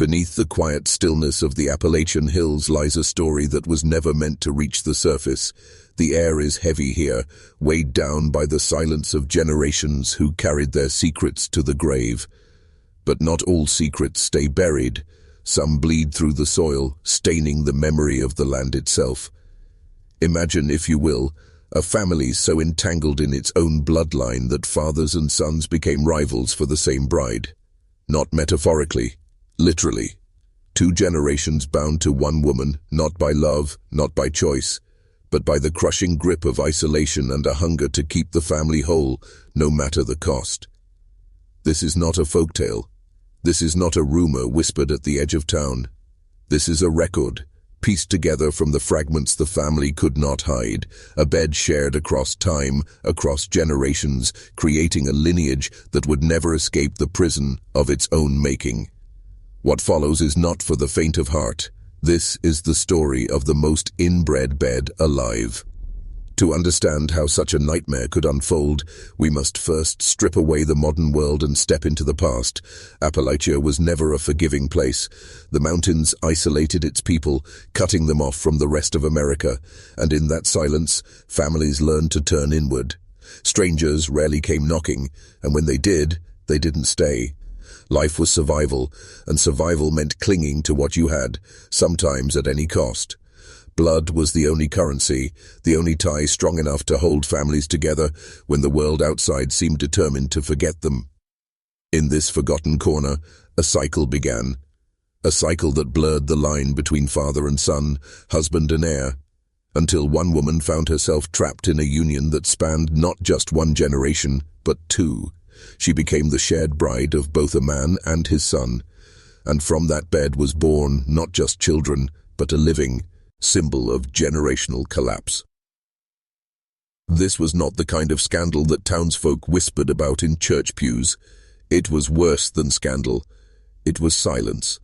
Beneath the quiet stillness of the Appalachian hills lies a story that was never meant to reach the surface. The air is heavy here, weighed down by the silence of generations who carried their secrets to the grave. But not all secrets stay buried. Some bleed through the soil, staining the memory of the land itself. Imagine, if you will, a family so entangled in its own bloodline that fathers and sons became rivals for the same bride. Not metaphorically, literally. 2 generations bound to one woman, not by love, not by choice, but by the crushing grip of isolation and a hunger to keep the family whole, no matter the cost. This is not a folktale. This is not a rumor whispered at the edge of town. This is a record, pieced together from the fragments the family could not hide, a bed shared across time, across generations, creating a lineage that would never escape the prison of its own making. What follows is not for the faint of heart. This is the story of the most inbred bed alive. To understand how such a nightmare could unfold, we must first strip away the modern world and step into the past. Appalachia was never a forgiving place. The mountains isolated its people, cutting them off from the rest of America, and in that silence, families learned to turn inward. Strangers rarely came knocking, and when they didn't stay. Life was survival, and survival meant clinging to what you had, sometimes at any cost. Blood was the only currency, the only tie strong enough to hold families together when the world outside seemed determined to forget them. In this forgotten corner, a cycle began. A cycle that blurred the line between father and son, husband and heir, until one woman found herself trapped in a union that spanned not just 1 generation, but 2. She became the shared bride of both a man and his son, and from that bed was born not just children, but a living symbol of generational collapse. This was not the kind of scandal that townsfolk whispered about in church pews. It was worse than scandal. It was silence.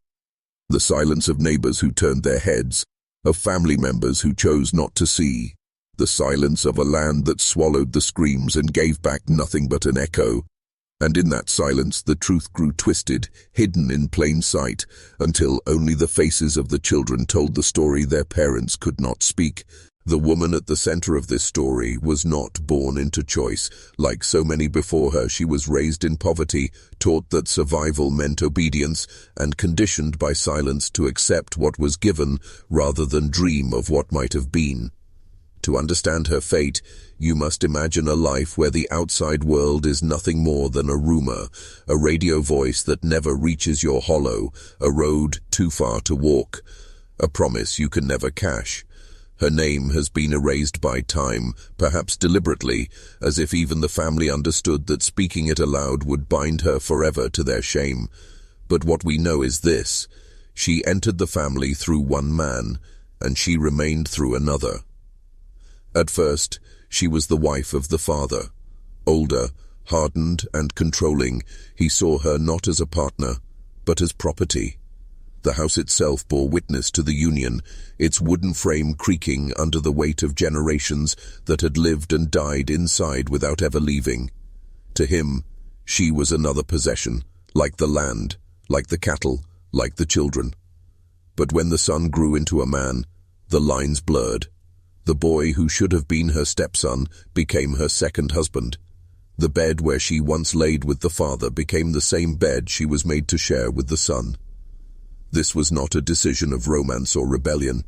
The silence of neighbors who turned their heads, of family members who chose not to see. The silence of a land that swallowed the screams and gave back nothing but an echo. And in that silence the truth grew twisted, hidden in plain sight, until only the faces of the children told the story their parents could not speak. The woman at the center of this story was not born into choice. Like so many before her, she was raised in poverty, taught that survival meant obedience, and conditioned by silence to accept what was given rather than dream of what might have been. To understand her fate, you must imagine a life where the outside world is nothing more than a rumor, a radio voice that never reaches your hollow, a road too far to walk, a promise you can never cash. Her name has been erased by time, perhaps deliberately, as if even the family understood that speaking it aloud would bind her forever to their shame. But what we know is this: she entered the family through one man, and she remained through another. At first, she was the wife of the father. Older, hardened and controlling, he saw her not as a partner, but as property. The house itself bore witness to the union, its wooden frame creaking under the weight of generations that had lived and died inside without ever leaving. To him, she was another possession, like the land, like the cattle, like the children. But when the son grew into a man, the lines blurred. The boy who should have been her stepson became her second husband. The bed where she once laid with the father became the same bed she was made to share with the son. This was not a decision of romance or rebellion.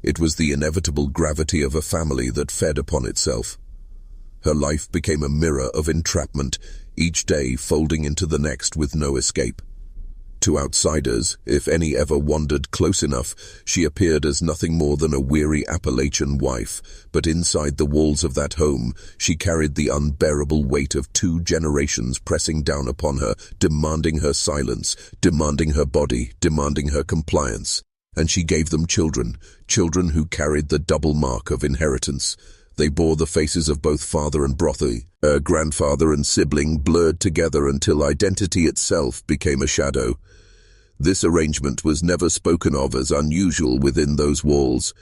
It was the inevitable gravity of a family that fed upon itself. Her life became a mirror of entrapment, each day folding into the next with no escape. To outsiders, if any ever wandered close enough, she appeared as nothing more than a weary Appalachian wife, but inside the walls of that home, she carried the unbearable weight of 2 generations pressing down upon her, demanding her silence, demanding her body, demanding her compliance. And she gave them children, children who carried the double mark of inheritance. They bore the faces of both father and grandfather and sibling, blurred together until identity itself became a shadow. This arrangement was never spoken of as unusual within those walls.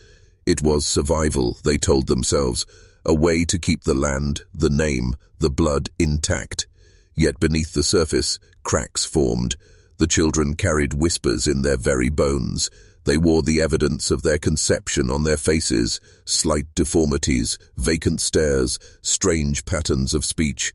It was survival, they told themselves, a way to keep the land, the name, the blood intact. Yet beneath the surface, cracks formed. The children carried whispers in their very bones. They wore the evidence of their conception on their faces, slight deformities, vacant stares, strange patterns of speech.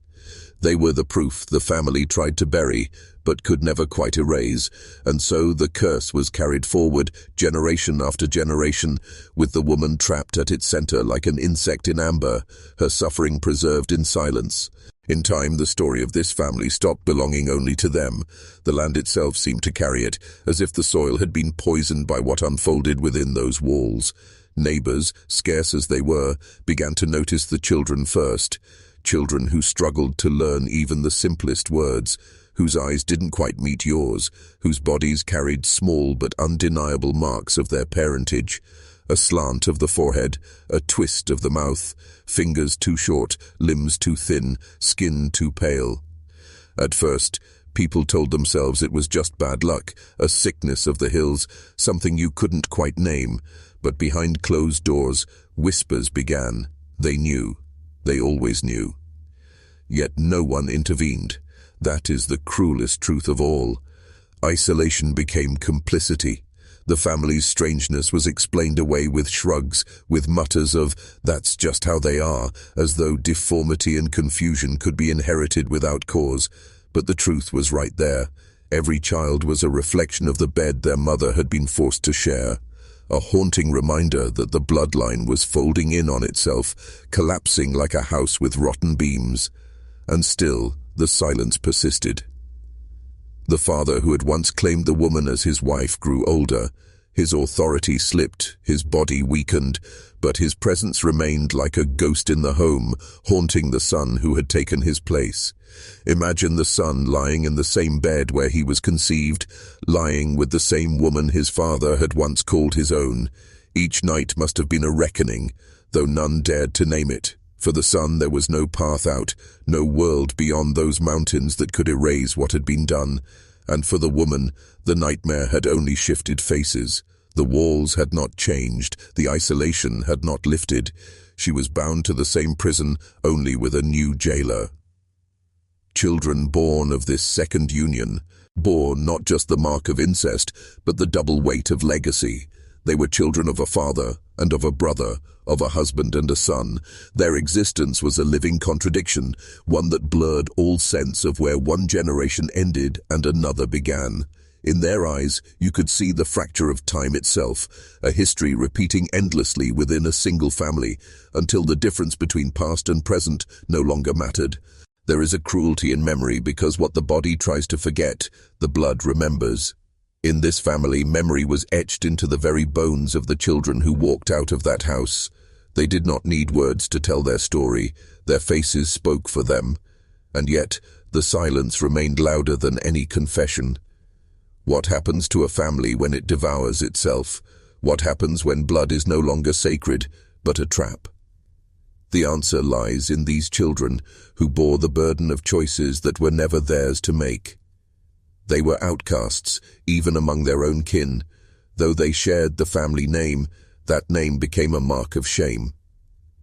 They were the proof the family tried to bury, but could never quite erase, and so the curse was carried forward, generation after generation, with the woman trapped at its center like an insect in amber, her suffering preserved in silence. In time, the story of this family stopped belonging only to them. The land itself seemed to carry it, as if the soil had been poisoned by what unfolded within those walls. Neighbors, scarce as they were, began to notice the children first. Children who struggled to learn even the simplest words, whose eyes didn't quite meet yours, whose bodies carried small but undeniable marks of their parentage. A slant of the forehead, a twist of the mouth, fingers too short, limbs too thin, skin too pale. At first, people told themselves it was just bad luck, a sickness of the hills, something you couldn't quite name. But behind closed doors, whispers began. They knew. They always knew. Yet no one intervened. That is the cruelest truth of all. Isolation became complicity. The family's strangeness was explained away with shrugs, with mutters of, "That's just how they are," as though deformity and confusion could be inherited without cause. But the truth was right there. Every child was a reflection of the bed their mother had been forced to share. A haunting reminder that the bloodline was folding in on itself, collapsing like a house with rotten beams. And still, the silence persisted. The father who had once claimed the woman as his wife grew older. His authority slipped, his body weakened, but his presence remained like a ghost in the home, haunting the son who had taken his place. Imagine the son lying in the same bed where he was conceived, lying with the same woman his father had once called his own. Each night must have been a reckoning, though none dared to name it. For the son there was no path out, no world beyond those mountains that could erase what had been done. And for the woman, the nightmare had only shifted faces. The walls had not changed, the isolation had not lifted. She was bound to the same prison, only with a new jailer. Children born of this second union bore not just the mark of incest, but the double weight of legacy. They were children of a father and of a brother, of a husband and a son. Their existence was a living contradiction, one that blurred all sense of where one generation ended and another began. In their eyes, you could see the fracture of time itself, a history repeating endlessly within a single family, until the difference between past and present no longer mattered. There is a cruelty in memory because what the body tries to forget, the blood remembers. In this family, memory was etched into the very bones of the children who walked out of that house. They did not need words to tell their story. Their faces spoke for them. And yet, the silence remained louder than any confession. What happens to a family when it devours itself? What happens when blood is no longer sacred, but a trap? The answer lies in these children who bore the burden of choices that were never theirs to make. They were outcasts, even among their own kin. Though they shared the family name, that name became a mark of shame.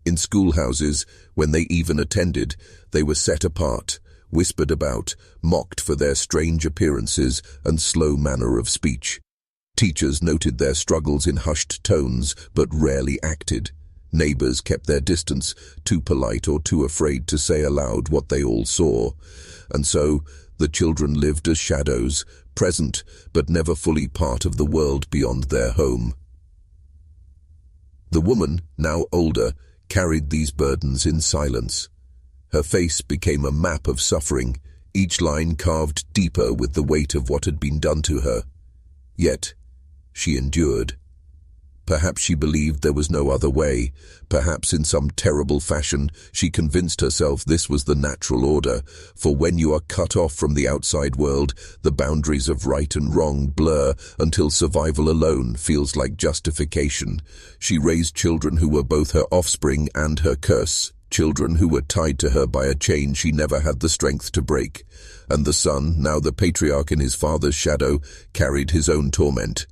In schoolhouses, when they even attended, they were set apart, whispered about, mocked for their strange appearances and slow manner of speech. Teachers noted their struggles in hushed tones, but rarely acted. Neighbors kept their distance, too polite or too afraid to say aloud what they all saw. And so, the children lived as shadows, present but never fully part of the world beyond their home. The woman, now older, carried these burdens in silence. Her face became a map of suffering, each line carved deeper with the weight of what had been done to her. Yet, she endured. Perhaps she believed there was no other way. Perhaps in some terrible fashion she convinced herself this was the natural order, for when you are cut off from the outside world, the boundaries of right and wrong blur until survival alone feels like justification. She raised children who were both her offspring and her curse, children who were tied to her by a chain she never had the strength to break. And the son, now the patriarch in his father's shadow, carried his own torment.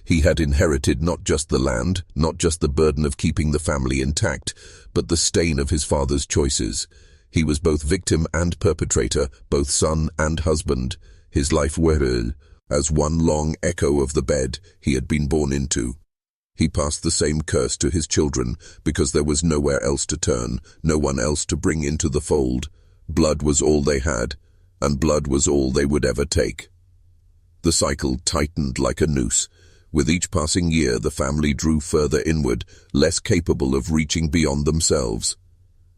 He had inherited not just the land, not just the burden of keeping the family intact, but the stain of his father's choices. He was both victim and perpetrator, both son and husband. His life whirled, as one long echo of the bed he had been born into. He passed the same curse to his children because there was nowhere else to turn, no one else to bring into the fold. Blood was all they had, and blood was all they would ever take. The cycle tightened like a noose. With each passing year, the family drew further inward, less capable of reaching beyond themselves.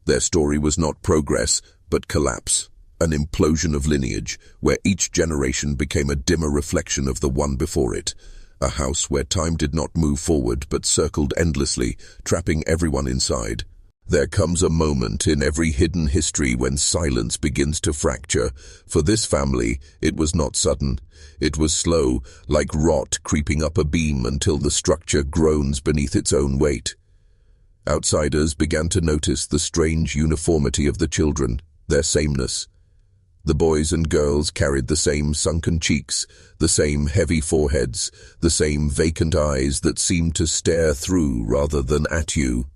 Their story was not progress, but collapse, an implosion of lineage, where each generation became a dimmer reflection of the one before it. A house where time did not move forward but circled endlessly, trapping everyone inside. There comes a moment in every hidden history when silence begins to fracture. For this family, it was not sudden. It was slow, like rot creeping up a beam until the structure groans beneath its own weight. Outsiders began to notice the strange uniformity of the children, their sameness. The boys and girls carried the same sunken cheeks, the same heavy foreheads, the same vacant eyes that seemed to stare through rather than at you.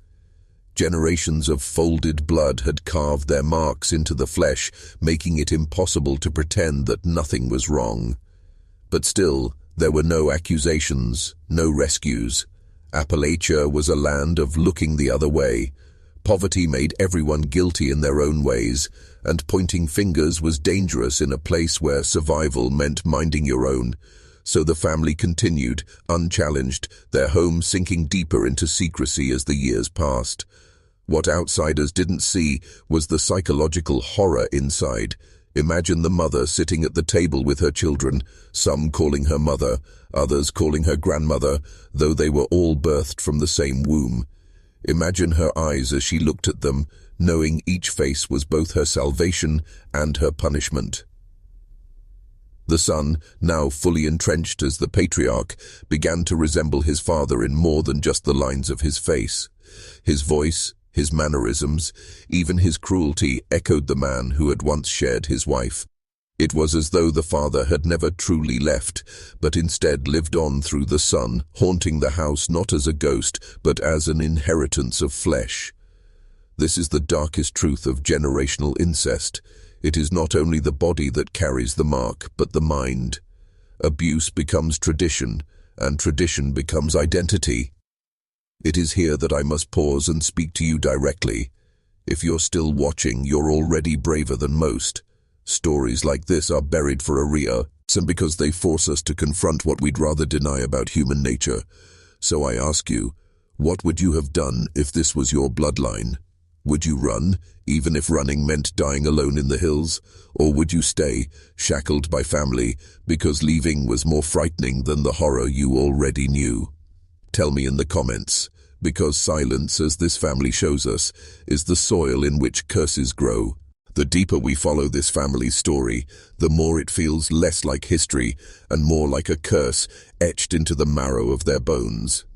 Generations of folded blood had carved their marks into the flesh, making it impossible to pretend that nothing was wrong. But still, there were no accusations, no rescues. Appalachia was a land of looking the other way. Poverty made everyone guilty in their own ways, and pointing fingers was dangerous in a place where survival meant minding your own. So the family continued, unchallenged, their home sinking deeper into secrecy as the years passed. What outsiders didn't see was the psychological horror inside. Imagine the mother sitting at the table with her children, some calling her mother, others calling her grandmother, though they were all birthed from the same womb. Imagine her eyes as she looked at them, knowing each face was both her salvation and her punishment. The son, now fully entrenched as the patriarch, began to resemble his father in more than just the lines of his face. His voice, his mannerisms, even his cruelty echoed the man who had once shared his wife. It was as though the father had never truly left, but instead lived on through the son, haunting the house not as a ghost, but as an inheritance of flesh. This is the darkest truth of generational incest. It is not only the body that carries the mark, but the mind. Abuse becomes tradition, and tradition becomes identity. It is here that I must pause and speak to you directly. If you're still watching, you're already braver than most. Stories like this are buried for a reason, because they force us to confront what we'd rather deny about human nature. So I ask you, what would you have done if this was your bloodline? Would you run, even if running meant dying alone in the hills? Or would you stay, shackled by family, because leaving was more frightening than the horror you already knew? Tell me in the comments, because silence, as this family shows us, is the soil in which curses grow. The deeper we follow this family's story, the more it feels less like history and more like a curse etched into the marrow of their bones.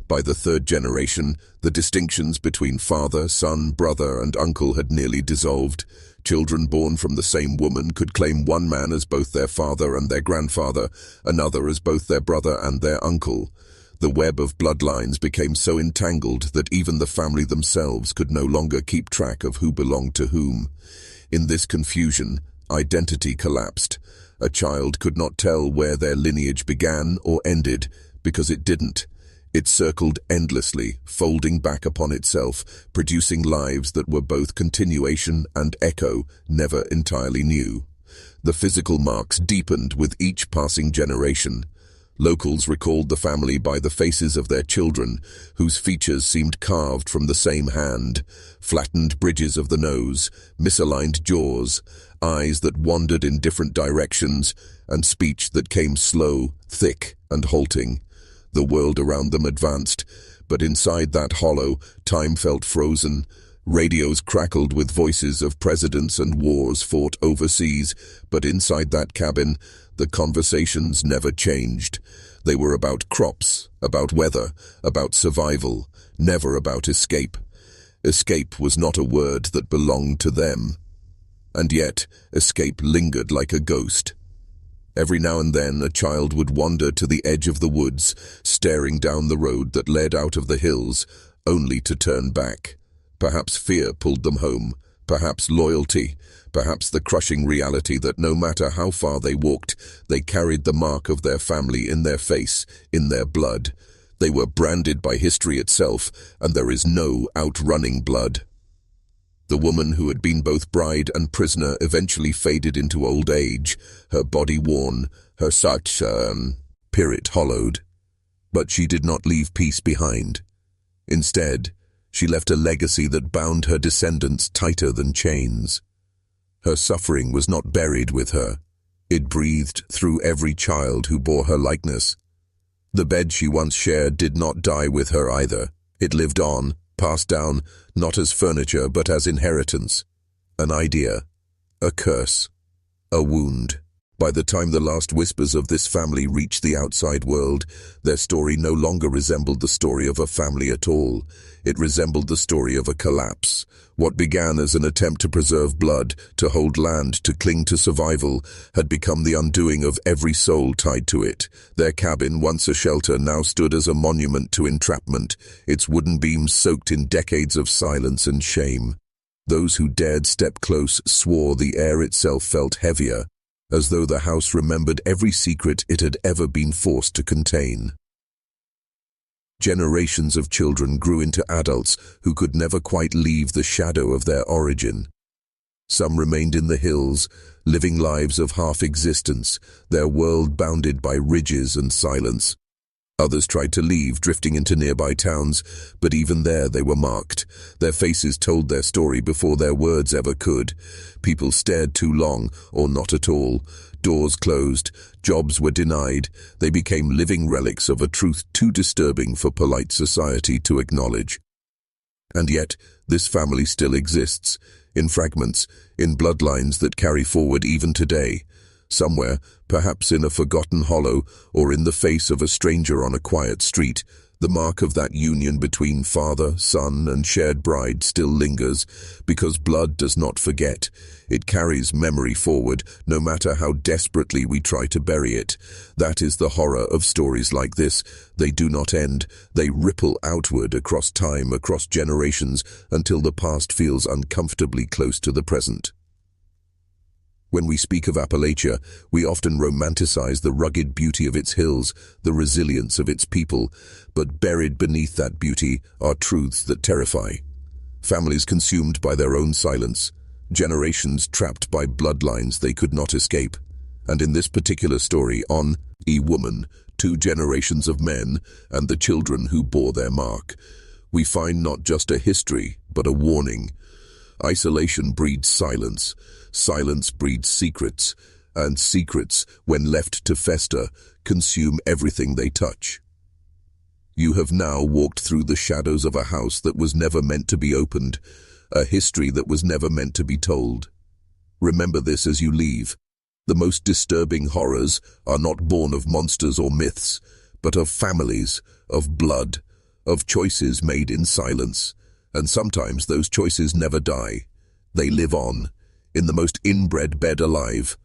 By the third generation, the distinctions between father, son, brother, and uncle had nearly dissolved. Children born from the same woman could claim one man as both their father and their grandfather, another as both their brother and their uncle. The web of bloodlines became so entangled that even the family themselves could no longer keep track of who belonged to whom. In this confusion, identity collapsed. A child could not tell where their lineage began or ended, because it didn't. It circled endlessly, folding back upon itself, producing lives that were both continuation and echo, never entirely new. The physical marks deepened with each passing generation. Locals recalled the family by the faces of their children, whose features seemed carved from the same hand. Flattened bridges of the nose, misaligned jaws, eyes that wandered in different directions, and speech that came slow, thick, and halting. The world around them advanced, but inside that hollow, time felt frozen. Radios crackled with voices of presidents and wars fought overseas, but inside that cabin, the conversations never changed. They were about crops, about weather, about survival, never about escape. Escape was not a word that belonged to them. And yet, escape lingered like a ghost. Every now and then, a child would wander to the edge of the woods, staring down the road that led out of the hills, only to turn back. Perhaps fear pulled them home. Perhaps loyalty, perhaps the crushing reality that no matter how far they walked, they carried the mark of their family in their face, in their blood. They were branded by history itself, and there is no outrunning blood. The woman who had been both bride and prisoner eventually faded into old age, her body worn, her spirit hollowed. But she did not leave peace behind. Instead, she left a legacy that bound her descendants tighter than chains. Her suffering was not buried with her. It breathed through every child who bore her likeness. The bed she once shared did not die with her either. It lived on, passed down, not as furniture but as inheritance. An idea, a curse, a wound. By the time the last whispers of this family reached the outside world, their story no longer resembled the story of a family at all. It resembled the story of a collapse. What began as an attempt to preserve blood, to hold land, to cling to survival, had become the undoing of every soul tied to it. Their cabin, once a shelter, now stood as a monument to entrapment, its wooden beams soaked in decades of silence and shame. Those who dared step close swore the air itself felt heavier, as though the house remembered every secret it had ever been forced to contain. Generations of children grew into adults who could never quite leave the shadow of their origin. Some remained in the hills, living lives of half-existence, their world bounded by ridges and silence. Others tried to leave, drifting into nearby towns, but even there they were marked. Their faces told their story before their words ever could. People stared too long, or not at all. Doors closed, jobs were denied. They became living relics of a truth too disturbing for polite society to acknowledge. And yet, this family still exists, in fragments, in bloodlines that carry forward even today. Somewhere, perhaps in a forgotten hollow or in the face of a stranger on a quiet street, the mark of that union between father, son, and shared bride still lingers, because blood does not forget. It carries memory forward, no matter how desperately we try to bury it. That is the horror of stories like this. They do not end. They ripple outward across time, across generations, until the past feels uncomfortably close to the present. When we speak of Appalachia, we often romanticize the rugged beauty of its hills, the resilience of its people, but buried beneath that beauty are truths that terrify. Families consumed by their own silence, generations trapped by bloodlines they could not escape. And in this particular story, on a woman, 2 generations of men, and the children who bore their mark, we find not just a history, but a warning. Isolation breeds silence, silence breeds secrets, and secrets, when left to fester, consume everything they touch. You have now walked through the shadows of a house that was never meant to be opened, a history that was never meant to be told. Remember this as you leave. The most disturbing horrors are not born of monsters or myths, but of families, of blood, of choices made in silence. And sometimes those choices never die. They live on, in the most inbred bed alive,